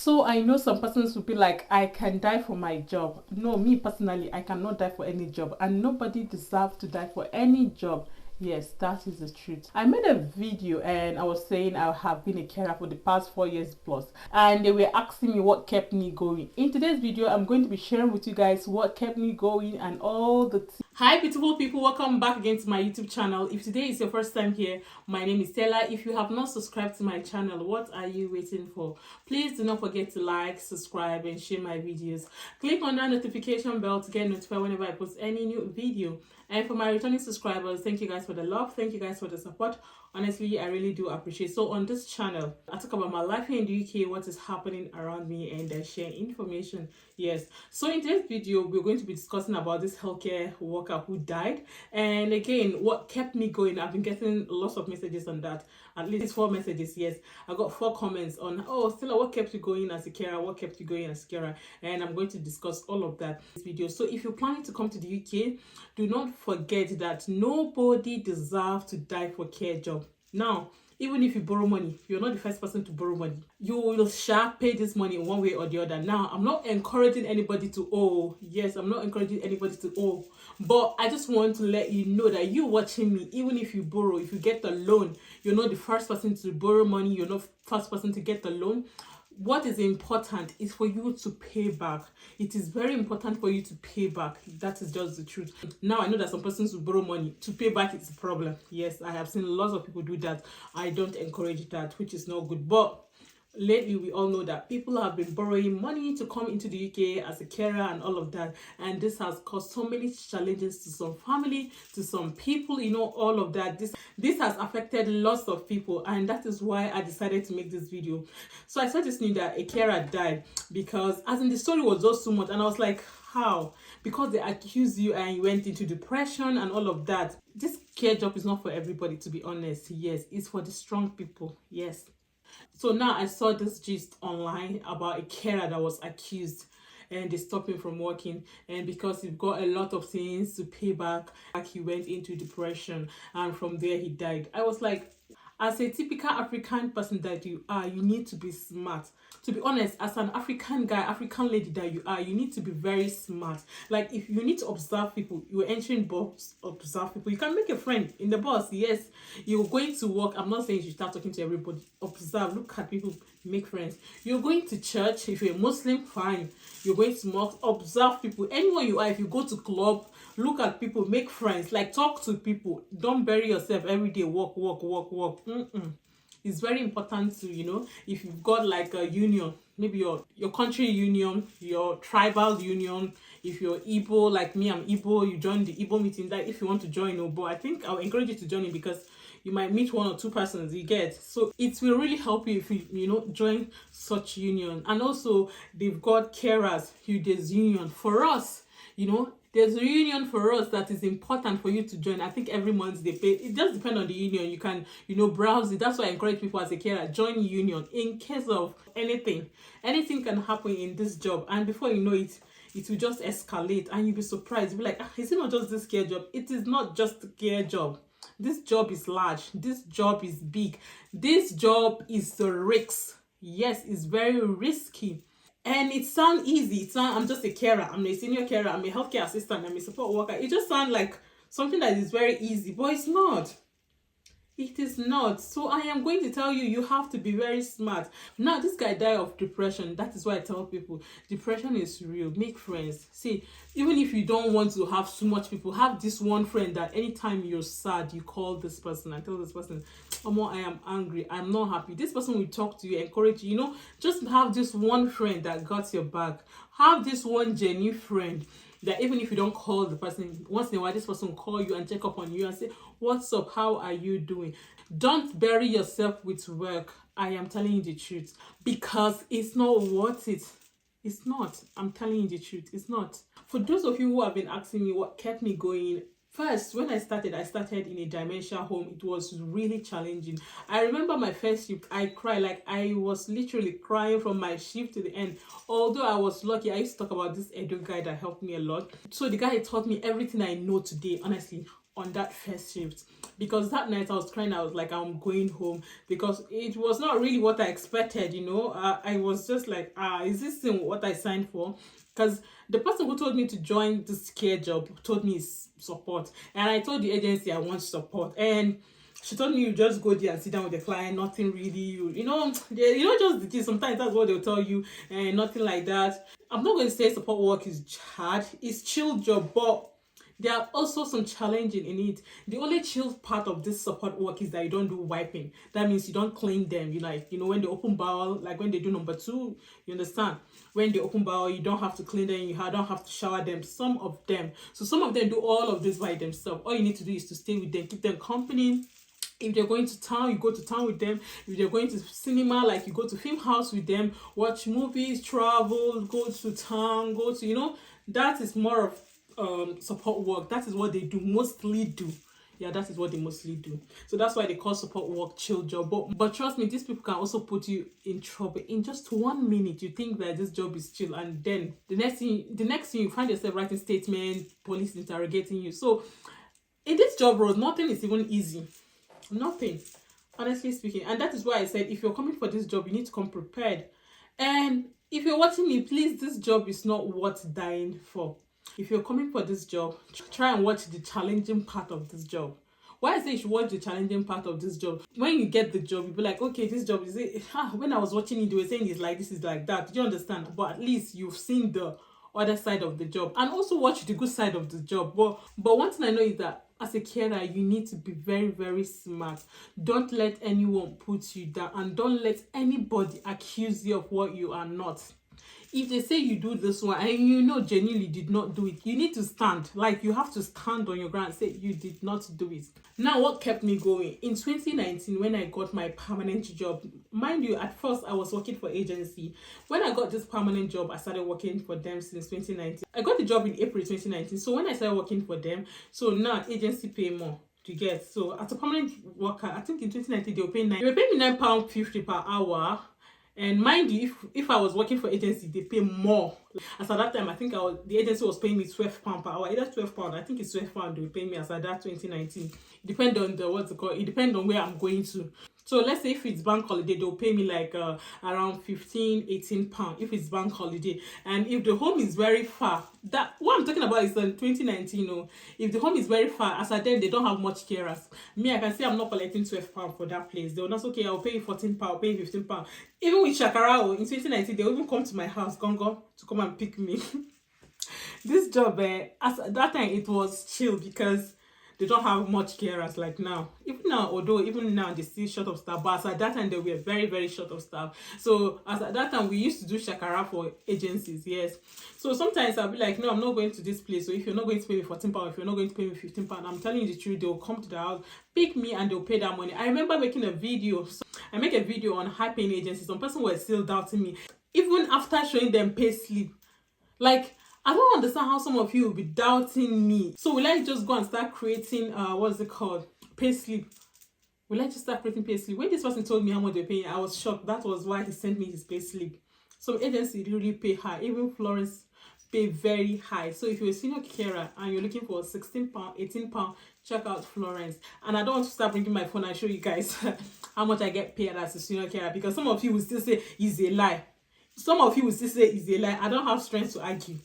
So I know some persons will be like, I can die for my job. No, me personally, I cannot die for any job, and nobody deserves to die for any job. Yes, that is the truth. I made a video and I was saying I have been a carer for the past 4 years plus, and they were asking me what kept me going. In today's video, I'm going to be sharing with you guys what kept me going and all the Hi beautiful people, welcome back again to my YouTube channel. If today is your first time here, my name is Stella. If you have not subscribed to my channel, what are you waiting for? Please do not forget to like, subscribe and share my videos. Click on that notification bell to get notified whenever I post any new video. And for my returning subscribers, thank you guys for the love, thank you guys for the support. Honestly, I really do appreciate. So on this channel, I talk about my life here in the UK, what is happening around me, and I share information. Yes, so in today's video we're going to be discussing about this healthcare worker who died, and again what kept me going. I've been getting lots of messages on that, at least 4 messages. Yes, I got 4 comments on, oh Stella, what kept you going as a carer, what kept you going as a carer, and I'm going to discuss all of that in this video. So if you're planning to come to the UK, do not forget that nobody deserves to die for care job. Now, even if you borrow money, you're not the first person to borrow money. You will pay this money in one way or the other. Now, I'm not encouraging anybody to owe. Yes, I'm not encouraging anybody to owe. But I just want to let you know that you watching me, even if you borrow, if you get the loan, you're not the first person to borrow money. You're not the first person to get the loan. What is important is for you to pay back. It is very important for you to pay back. That is just the truth. Now, I know that some persons will borrow money. To pay back is a problem. Yes, I have seen lots of people do that. I don't encourage that, which is not good. But lately, we all know that people have been borrowing money to come into the UK as a carer and all of that, and this has caused so many challenges to some family, to some people, all of that. This has affected lots of people, and that is why I decided to make this video. So I saw this news that a carer died because, as in, the story was just so much, and I was like, how? Because they accused you and you went into depression and all of that. This care job is not for everybody, to be honest. Yes, it's for the strong people. Yes. So now I saw this gist online about a carer that was accused, and they stopped him from working, and because he got a lot of things to pay back, he went into depression, and from there he died. I was like, as a typical African person that you are, you need to be smart. To be honest, as an African guy, African lady that you are, you need to be very smart. Like, if you need to observe people, you're entering bus, observe people. You can make a friend in the bus. Yes, you're going to work. I'm not saying you should start talking to everybody. Observe, look at people, make friends. You're going to church. If you're a Muslim, fine. You're going to mosque, observe people. Anyone you are, if you go to club, look at people, make friends. Like, talk to people. Don't bury yourself every day. Walk. It's very important to, if you've got like a union, maybe your country union, your tribal union. If you're Igbo, like me, I'm Igbo, you join the Igbo meeting. That if you want to join, but I think I'll encourage you to join it because you might meet 1 or 2 persons you get. So it will really help you if you join such union. And also, they've got carers, there's union for us. There's a union for us that is important for you to join. I think every month they pay. It just depends on the union. You can, browse it. That's why I encourage people as a carer, join union in case of anything. Anything can happen in this job, and before you know it, it will just escalate, and you'll be surprised. You'll be like, is it not just this care job? It is not just a care job. This job is large. This job is big. This job is the risk. Yes, it's very risky. And it sounds easy. I'm just a carer. I'm a senior carer. I'm a healthcare assistant. I'm a support worker. It just sounds like something that is very easy, but it's not. It is not. So I am going to tell you, you have to be very smart. Now, this guy died of depression. That is why I tell people, depression is real. Make friends. See, even if you don't want to have so much people, have this one friend that anytime you're sad, you call this person and tell this person, I am angry, I'm not happy. This person will talk to you, encourage you. Just have this one friend that got your back. Have this one genuine friend that even if you don't call the person, once in a while this person will call you and check up on you and say, what's up, how are you doing? Don't bury yourself with work. I am telling you the truth, because it's not worth it. It's not. I'm telling you the truth. It's not. For those of you who have been asking me what kept me going, first, when I started in a dementia home. It was really challenging. I remember my first shift, I cried. Like, I was literally crying from my shift to the end. Although I was lucky, I used to talk about this Edo guy that helped me a lot. So the guy taught me everything I know today, honestly. on that first shift, because that night I was crying. I was like, I'm going home, because it was not really what I expected, you know. I was just like, is this thing what I signed for? Because the person who told me to join this care job told me it's support, and I told the agency I want support, and she told me you just go there and sit down with the client, nothing really, you know, just the thing. Sometimes that's what they'll tell you, and nothing like that. I'm not going to say support work is hard, it's chill job, but there are also some challenging in it. The only chill part of this support work is that you don't do wiping. That means you don't clean them. When they open bowel, like when they do number 2, you understand? When they open bowel, you don't have to clean them. You don't have to shower them. Some of them. So some of them do all of this by themselves. All you need to do is to stay with them, keep them company. If they're going to town, you go to town with them. If they're going to cinema, like you go to film house with them, watch movies, travel, go to town, that is more of support work. That is what they mostly do. Yeah, that is what they mostly do. So that's why they call support work chill job. But trust me, these people can also put you in trouble. In just 1 minute, you think that this job is chill, and then the next thing you find yourself writing statement, police interrogating you. So in this job role, nothing is even easy. Nothing, honestly speaking. And that is why I said, if you're coming for this job, you need to come prepared. And if you're watching me, please, this job is not worth dying for. If you're coming for this job, try and watch the challenging part of this job. Why I say you should watch the challenging part of this job? When you get the job, you'll be like, okay, this job is it. When I was watching it, they were saying it's like this, is like that. Do you understand? But at least you've seen the other side of the job, and also watch the good side of the job. But one thing I know is that as a carer, you need to be very, very smart. Don't let anyone put you down, and don't let anybody accuse you of what you are not. If they say you do this one and you know genuinely did not do it, you need to stand. Like, you have to stand on your ground and say you did not do it. Now, what kept me going? In 2019, when I got my permanent job, mind you, at first I was working for agency. When I got this permanent job, I started working for them since 2019. I got the job in April 2019. So when I started working for them, so now agency pay more to get. So as a permanent worker, I think in 2019 they were paying me £9.50 per hour. And mind you, if I was working for agency, they pay more. As at that time, I think the agency was paying me £12 per hour. Either £12, I think it's £12 they were paying me as at that 2019. It depends on it depends on where I'm going to. So let's say if it's bank holiday, they'll pay me like around £15-18 if it's bank holiday. And if the home is very far, that what I'm talking about is in 2019. If the home is very far, as at then they don't have much carers. Me, I can say I'm not collecting £12 for that place. They'll not say, okay, I'll pay you £14, I'll pay you £15. Even with Shakara, in 2019, they'll even come to my house, Gongo, to come and pick me. This job, as at that time, it was chill because they don't have much carers like now. Even now they still short of staff, but as at that time they were very, very short of staff. So as at that time we used to do shakara for agencies, yes. So sometimes I'll be like, no, I'm not going to this place. So if you're not going to pay me £14, if you're not going to pay me £15, I'm telling you the truth, they'll come to the house, pick me, and they'll pay that money. I remember making a video. So I make a video on high paying agencies. Some person were still doubting me, even after showing them pay slip. Like, I don't understand how some of you will be doubting me. So will I just go and start creating what's it called? Payslip. Will I just start creating payslip? When this person told me how much they're paying, I was shocked. That was why he sent me his payslip. Some agencies really pay high. Even Florence pay very high. So if you're a senior carer and you're looking for £16, £18, check out Florence. And I don't want to start bringing my phone and show you guys how much I get paid as a senior carer, because some of you will still say it's a lie. Some of you will still say it's a lie. I don't have strength to argue.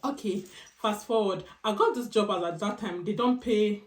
Okay, fast forward. I got this job at that time. They don't pay,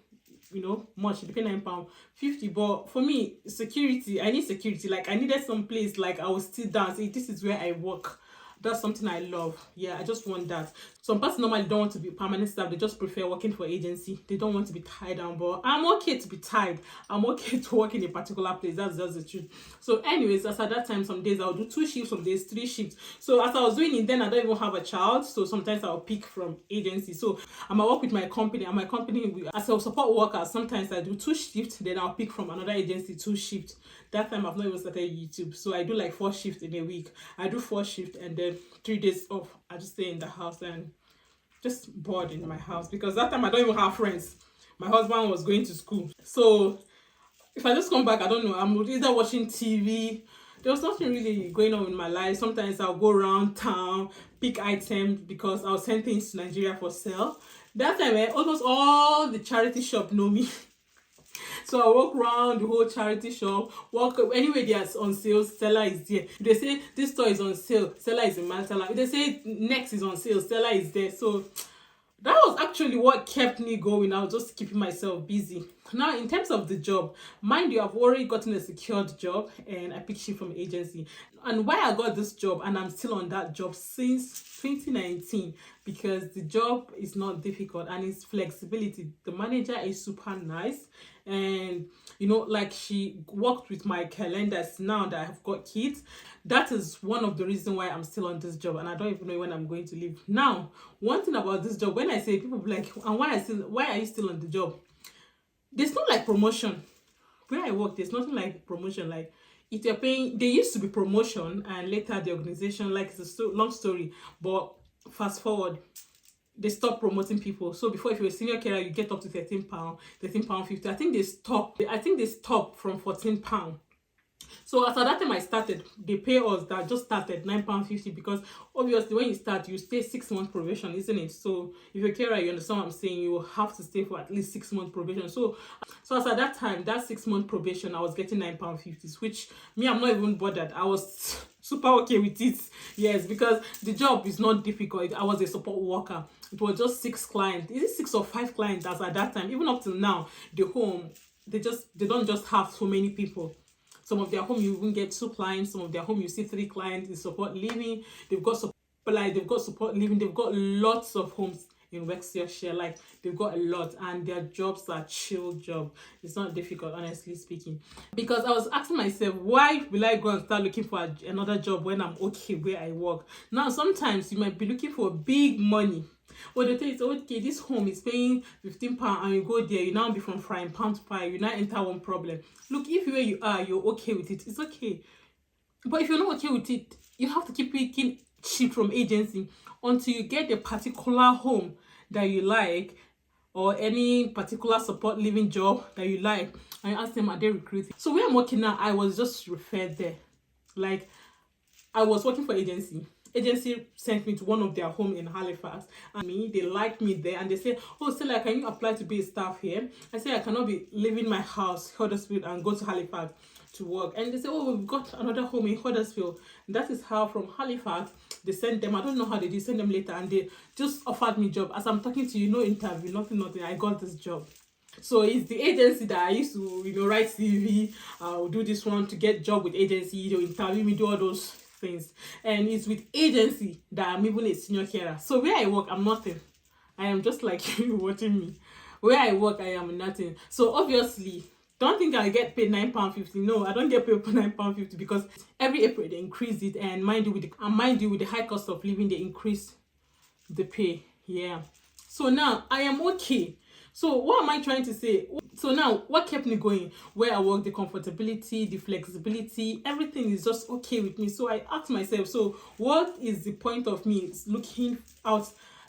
much. They pay £9.50. But for me, security, I need security. Like, I needed some place, like, I was still down. Say, this is where I work. That's something I love. Yeah, I just want that. Some person normally don't want to be permanent staff. They just prefer working for agency. They don't want to be tied down. But I'm okay to be tied. I'm okay to work in a particular place. That's just the truth. So anyways, as at that time, some days I'll do 2 shifts, some days 3 shifts. So as I was doing it, then I don't even have a child. So sometimes I'll pick from agency. So I might work with my company. And my company, as a support worker, sometimes I do 2 shifts. Then I'll pick from another agency 2 shifts. That time I've not even started YouTube. So I do like 4 shifts in a week. I do 4 shifts and then 3 days off. I just stay in the house and just bored in my house, because that time I don't even have friends. My husband was going to school. So if I just come back, I don't know, I'm either watching TV, There was nothing really going on in my life. Sometimes I'll go around town, pick items because I'll send things to Nigeria for sale. That time, almost all the charity shop know me. So I walk around the whole charity shop, walk anywhere there's on sale, seller is there. If they say this store is on sale, seller is in Malta. If they say next is on sale, seller is there. So that was actually what kept me going. I was just keeping myself busy. Now, in terms of the job, mind you, I've already gotten a secured job and I picked shit from agency. And why I got this job and I'm still on that job since 2019, because the job is not difficult and it's flexibility. The manager is super nice, and you know, like, she worked with my calendars now that I've got kids. That is one of the reasons why I'm still on this job, and I don't even know when I'm going to leave. Now, one thing about this job, when I say, people be like, and why are you still on the job? There's not like promotion. Where I work, there's nothing like promotion. Like, if you're paying, there used to be promotion, and later the organization, like, it's a long story, but fast forward, they stopped promoting people. So before, if you're a senior carer, you get up to £13, £13.50. I think they stopped from £14. So as at that time I started, they pay us that just started £9.50, because obviously when you start, you stay 6 months probation, isn't it? So if you're a carer, you understand what I'm saying, you have to stay for at least 6 months probation. So as at that time, that 6 month probation, I was getting £9.50, which me, I'm not even bothered. I was super okay with it. Yes, because the job is not difficult. I was a support worker. It was just 6 clients. Is it 6 or 5 clients as at that time? Even up till now, the home, they don't just have so many people. Some of their home you even get 2 clients. Some of their home you see 3 clients in support living. They've got support living. They've got lots of homes in West Yorkshire. Like, they've got a lot, and their jobs are chill job. It's not difficult, honestly speaking. Because I was asking myself, why will I go and start looking for another job when I'm okay where I work? Now, sometimes you might be looking for big money. Well, they tell you, okay, this home is paying £15, and you go there, you now be from frying pan to pie, you now enter one problem. Look, if where you are, you're okay with it, it's okay. But if you're not okay with it, you have to keep picking shit from agency until you get a particular home that you like, or any particular support living job that you like, and you ask them, are they recruiting? So where I'm working now, I was just referred there. Like, I was working for agency sent me to one of their home in Halifax, and they liked me there, and they said, oh, Stella, can you apply to be a staff here? I said, I cannot be leaving my house, Huddersfield, and go to Halifax to work. And they said, oh, we've got another home in Huddersfield. And that is how from Halifax they sent them. I don't know how they did, send them later, and they just offered me job. As I'm talking to you, no interview, nothing, I got this job. So it's the agency that I used to, write CV, I'll do this one to get job with agency, they'll interview me, do all those things. And it's with agency that I'm even a senior carer. So where I work, I'm nothing. I am just like you watching me. Where I work, I am nothing. So obviously, don't think I get paid £9.50. No, I don't get paid £9.50, because every April they increase it, and mind you, with the high cost of living, they increase the pay. Yeah. So now I am okay. So what am I trying to say? So now, what kept me going? Where I work, the comfortability, the flexibility, everything is just okay with me. So I asked myself, so what is the point of me looking out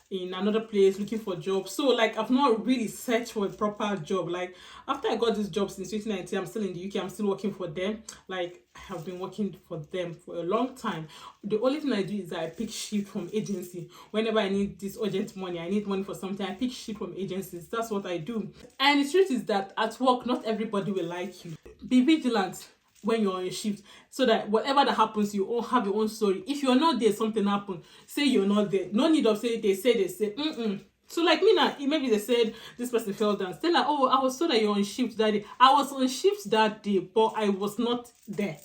in another place, looking for jobs? So like, I've not really searched for a proper job. Like, after I got this job since 2019, I'm still in the UK, I'm still working for them. Like, I have been working for them for a long time. The only thing I do is that I pick shit from agency. Whenever I need this urgent money, I need money for something, I pick shit from agencies. That's what I do. And the truth is that at work, not everybody will like you. Be vigilant when you're on a shift, so that whatever that happens, you all have your own story. If you're not there, something happened, say you're not there. No need of say they say So like me now, maybe they said this person fell down. Still like, oh, I was told that you're on shift that day. I was on shift that day, but I was not there.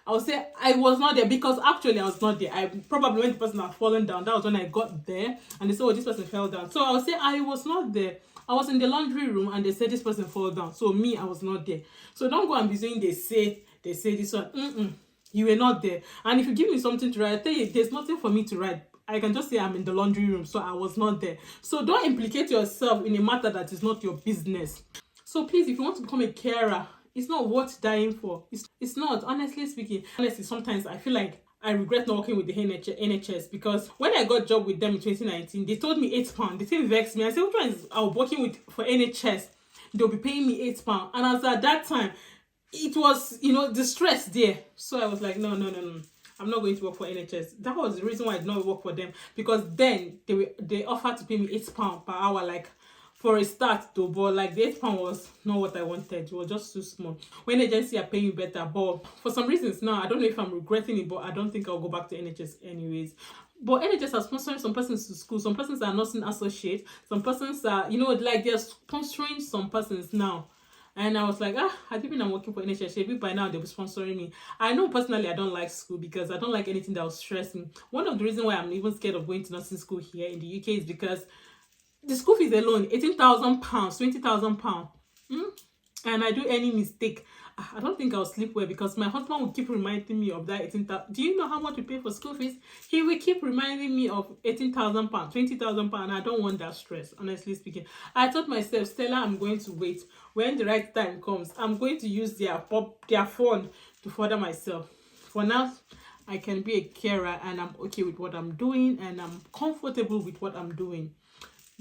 I would say I was not there, because actually I was not there. I probably, when the person had fallen down, that was when I got there, and they said, oh, this person fell down. So I would say I was not there. I was in the laundry room, and they said this person fell down. So me, I was not there. So don't go and be saying they say this one. You were not there. And if you give me something to write, I tell you, there's nothing for me to write. I can just say I'm in the laundry room, so I was not there. So don't implicate yourself in a matter that is not your business. So please, if you want to become a carer, it's not worth dying for. It's not, honestly speaking. Honestly, sometimes I feel like I regret not working with the NHS, because when I got a job with them in 2019, they told me £8. They didn't vex me. I said, which one is I was working with for NHS? They'll be paying me £8. And as at that time, it was, you know, the stress there. So I was like, no, no, no, no. I'm not going to work for NHS. That was the reason why I did not work for them, because then they offered to pay me £8 per hour, like for a start though, but like the £8 was not what I wanted. It was just too small. When agency are paying you better, but for some reasons now, I don't know if I'm regretting it, but I don't think I'll go back to NHS anyways. But NHS are sponsoring some persons to school. Some persons are nursing associate. Some persons are, you know, like they're sponsoring some persons now. And I was like, I think I'm working for NHS. Maybe by now they'll be sponsoring me. I know personally I don't like school because I don't like anything that will stress me. One of the reasons why I'm even scared of going to nursing school here in the UK is because the school fees alone, £18,000, £20,000. And I do any mistake, I don't think I'll sleep well, because my husband will keep reminding me of that 18,000. Do you know how much we pay for school fees? He will keep reminding me of £18,000, £20,000, and I don't want that stress, honestly speaking. I told myself, Stella, I'm going to wait. When the right time comes, I'm going to use their fund to further myself. For now, I can be a carer and I'm okay with what I'm doing and I'm comfortable with what I'm doing.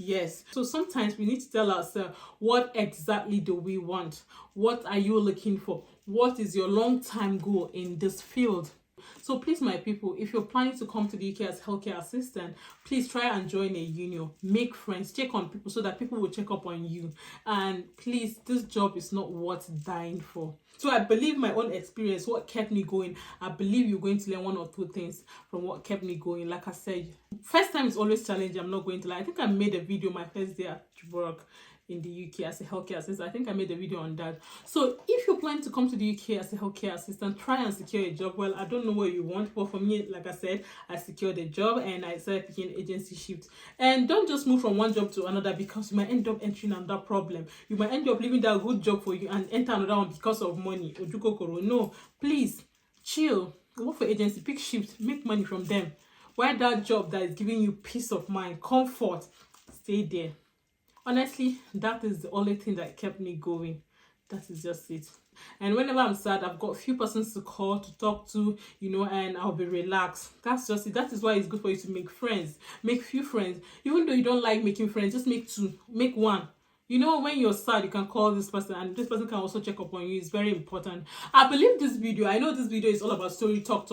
Yes. So sometimes we need to tell ourselves, what exactly do we want? What are you looking for? What is your long-term goal in this field? So please, my people, if you're planning to come to the UK as healthcare assistant, please try and join a union. Make friends, check on people so that people will check up on you. And please, this job is not worth dying for. So I believe my own experience, what kept me going. I believe you're going to learn one or two things from what kept me going. Like I said, first time is always challenging. I'm not going to lie. I think I made a video my first day at work in the UK as a healthcare assistant. I think I made a video on that. So if you plan to come to the UK as a healthcare assistant, try and secure a job. Well, I don't know what you want, but for me, like I said, I secured a job and I started picking agency shifts. And don't just move from one job to another, because you might end up entering another problem. You might end up leaving that good job for you and enter another one because of money. No, please chill. Work for agency, pick shifts, make money from them. Why that job that is giving you peace of mind, comfort, stay there. Honestly, that is the only thing that kept me going. That is just it. And whenever I'm sad, I've got a few persons to call, to talk to, you know, and I'll be relaxed. That's just it. That is why it's good for you to make friends. Make few friends. Even though you don't like making friends, just make two. Make one. You know, when you're sad, you can call this person and this person can also check up on you. It's very important. I believe this video, I know this video is all about story, talk,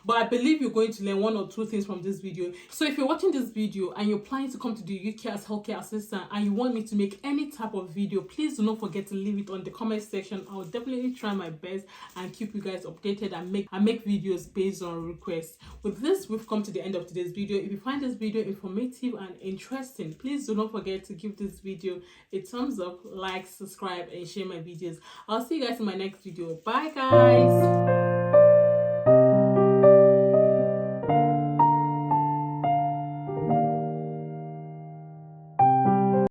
but I believe you're going to learn one or two things from this video. So if you're watching this video and you're planning to come to the UK as healthcare assistant and you want me to make any type of video, please do not forget to leave it on the comment section. I'll definitely try my best and keep you guys updated and make videos based on requests. With this, we've come to the end of today's video. If you find this video informative and interesting, please do not forget to give this video a thumbs up, like, subscribe, and share my videos. I'll see you guys in my next video. Bye, guys.